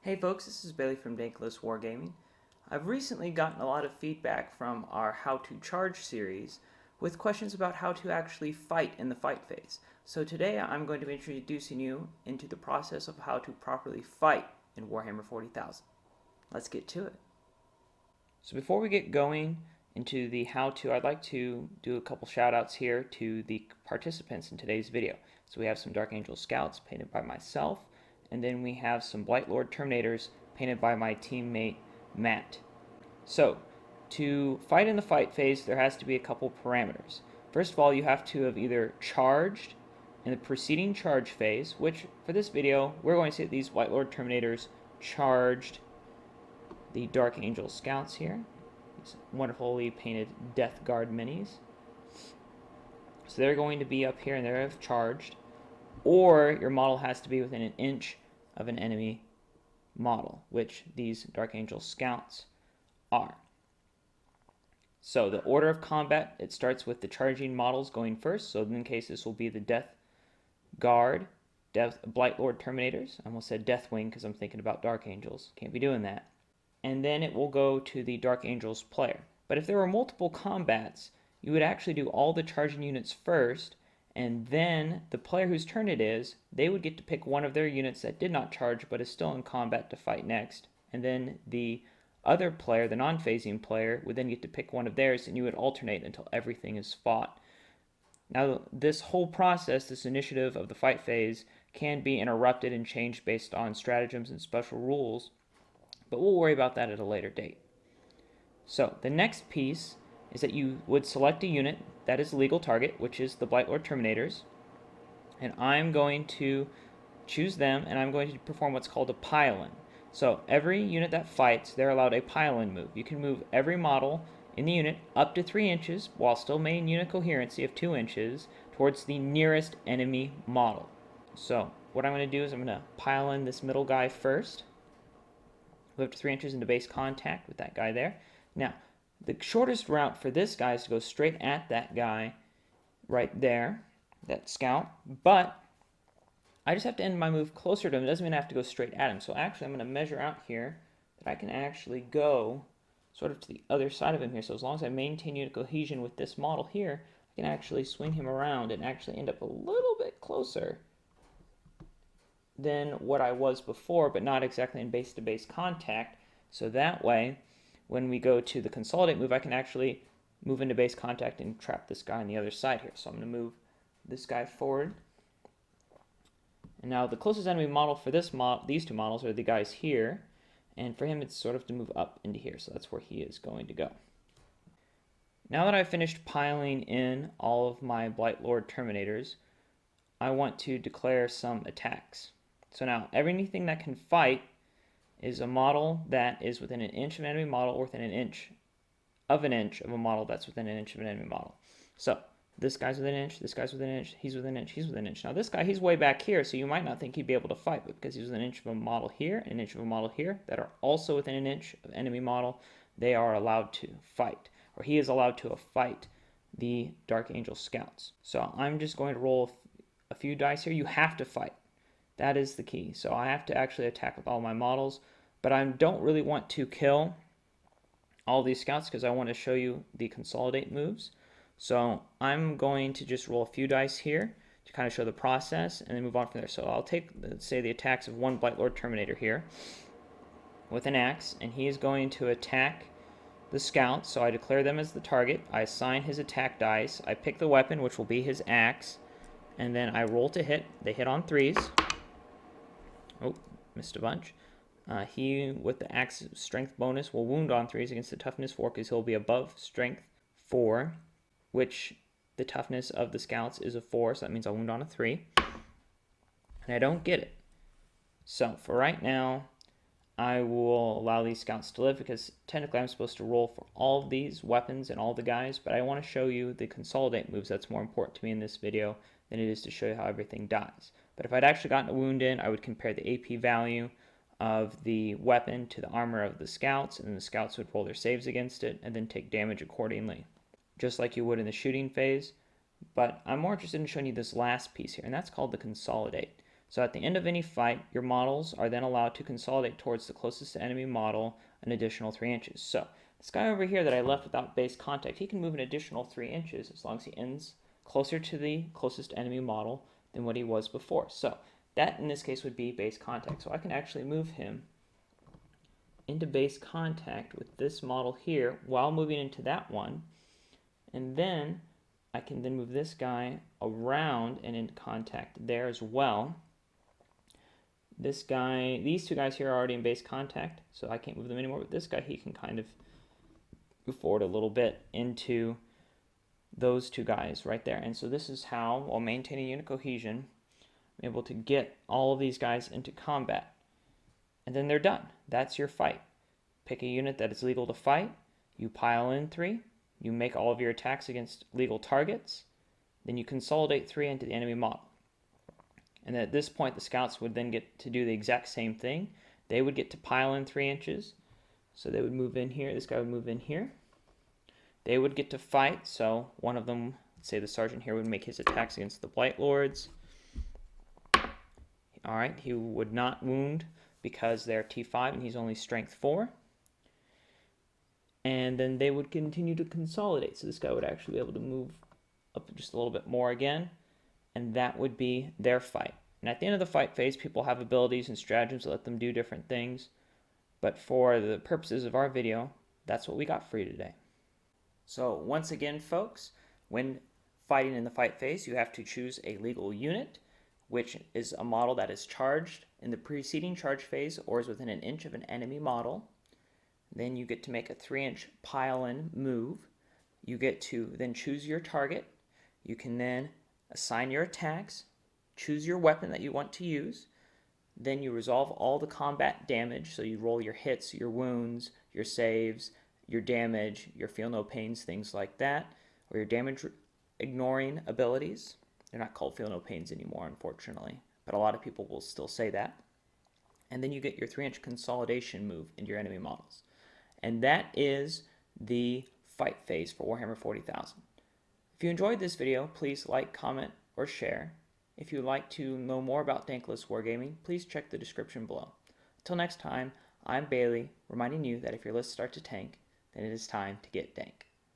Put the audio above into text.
Hey folks, this is Bailey from Dank Wargaming. I've recently gotten a lot of feedback from our How to Charge series with questions about how to actually fight in the fight phase. So today I'm going to be introducing you into the process of how to properly fight in Warhammer 40,000. Let's get to it. So before we get going into the how-to, I'd like to do a couple shout-outs here to the participants in today's video. So we have some Dark Angel Scouts painted by myself, and then we have some Blightlord Terminators painted by my teammate Matt. So to fight in the fight phase, there has to be a couple parameters. First of all, you have to have either charged in the preceding charge phase, which for this video we're going to see that these Blightlord Terminators charged the Dark Angel Scouts here, these wonderfully painted Death Guard minis. So they're going to be up here and they have charged, or your model has to be within an inch of an enemy model, which these Dark Angel Scouts are. So the order of combat, it starts with the charging models going first. So in case this will be the Death Guard, Blightlord Terminators. I almost said Deathwing because I'm thinking about Dark Angels. Can't be doing that. And then it will go to the Dark Angels player. But if there were multiple combats, you would actually do all the charging units first, and then the player whose turn it is, they would get to pick one of their units that did not charge but is still in combat to fight next, and then the other player, the non-phasing player, would then get to pick one of theirs, and you would alternate until everything is fought. Now this whole process, this initiative of the fight phase, can be interrupted and changed based on stratagems and special rules, but we'll worry about that at a later date. So the next piece is that you would select a unit that is legal target, which is the Blightlord Terminators, and I'm going to choose them, and I'm going to perform what's called a pile-in. So every unit that fights, they're allowed a pile-in move. You can move every model in the unit up to 3 inches while still maintaining unit coherency of 2 inches towards the nearest enemy model. So what I'm going to do is I'm going to pile in this middle guy first. Move up to 3 inches into base contact with that guy there. Now, the shortest route for this guy is to go straight at that guy right there, that scout, but I just have to end my move closer to him. It doesn't mean I have to go straight at him. So actually I'm going to measure out here that I can actually go sort of to the other side of him here. So as long as I maintain unit cohesion with this model here, I can actually swing him around and actually end up a little bit closer than what I was before, but not exactly in base-to-base contact. So that way, when we go to the consolidate move, I can actually move into base contact and trap this guy on the other side here. So I'm going to move this guy forward. And now the closest enemy model for these two models are the guys here. And for him, it's sort of to move up into here. So that's where he is going to go. Now that I've finished piling in all of my Blightlord Terminators, I want to declare some attacks. So now, anything that can fight is a model that is within an inch of an enemy model or within an inch of a model that's within an inch of an enemy model. So this guy's within an inch, this guy's within an inch, he's within an inch, he's within an inch. Now this guy, he's way back here, so you might not think he'd be able to fight, but because he's within an inch of a model here, an inch of a model here, that are also within an inch of enemy model, they are allowed to fight, or he is allowed to fight the Dark Angel Scouts. So I'm just going to roll a few dice here. You have to fight. That is the key. So I have to actually attack with all my models, but I don't really want to kill all these scouts because I want to show you the consolidate moves. So I'm going to just roll a few dice here to kind of show the process and then move on from there. So I'll take, let's say, the attacks of one Blightlord Terminator here with an axe, and he is going to attack the scouts. So I declare them as the target. I assign his attack dice. I pick the weapon, which will be his axe, and then I roll to hit. They hit on 3s. Oh, missed a bunch. He, with the axe strength bonus, will wound on 3s against the toughness 4 because he'll be above strength 4, which the toughness of the scouts is a 4, so that means I'll wound on a 3. And I don't get it. So for right now, I will allow these scouts to live because technically I'm supposed to roll for all of these weapons and all the guys, but I want to show you the consolidate moves. That's more important to me in this video than it is to show you how everything dies. But if I'd actually gotten a wound in, I would compare the AP value of the weapon to the armor of the scouts, and then the scouts would roll their saves against it and then take damage accordingly, just like you would in the shooting phase. But I'm more interested in showing you this last piece here, and that's called the consolidate. So at the end of any fight, your models are then allowed to consolidate towards the closest enemy model an additional 3 inches. So this guy over here that I left without base contact, he can move an additional 3 inches as long as he ends closer to the closest enemy model than what he was before. So that in this case would be base contact. So I can actually move him into base contact with this model here while moving into that one. And then I can then move this guy around and into contact there as well. This guy, these two guys here are already in base contact, so I can't move them anymore. But this guy, he can kind of move forward a little bit into those two guys right there. And so this is how, while maintaining unit cohesion, I'm able to get all of these guys into combat. And then they're done. That's your fight. Pick a unit that is legal to fight. You pile in 3. You make all of your attacks against legal targets. Then you consolidate 3 into the enemy model. And at this point, the scouts would then get to do the exact same thing. They would get to pile in 3 inches. So they would move in here. This guy would move in here. They would get to fight. So one of them, let's say the sergeant here, would make his attacks against the Blight Lords. All right, he would not wound because they're T5 and he's only strength 4. And then they would continue to consolidate. So this guy would actually be able to move up just a little bit more again. And that would be their fight. And at the end of the fight phase, people have abilities and stratagems that let them do different things. But for the purposes of our video, that's what we got for you today. So once again, folks, when fighting in the fight phase, you have to choose a legal unit, which is a model that is charged in the preceding charge phase or is within an inch of an enemy model. Then you get to make a 3-inch pile-in move. You get to then choose your target. You can then assign your attacks, choose your weapon that you want to use. Then you resolve all the combat damage. So you roll your hits, your wounds, your saves, your damage, your feel no pains, things like that, or your damage ignoring abilities. They're not called feel no pains anymore, unfortunately, but a lot of people will still say that. And then you get your 3-inch consolidation move into your enemy models. And that is the fight phase for Warhammer 40,000. If you enjoyed this video, please like, comment, or share. If you'd like to know more about Dankless Wargaming, please check the description below. Until next time, I'm Bailey, reminding you that if your lists start to tank, then it is time to get dank.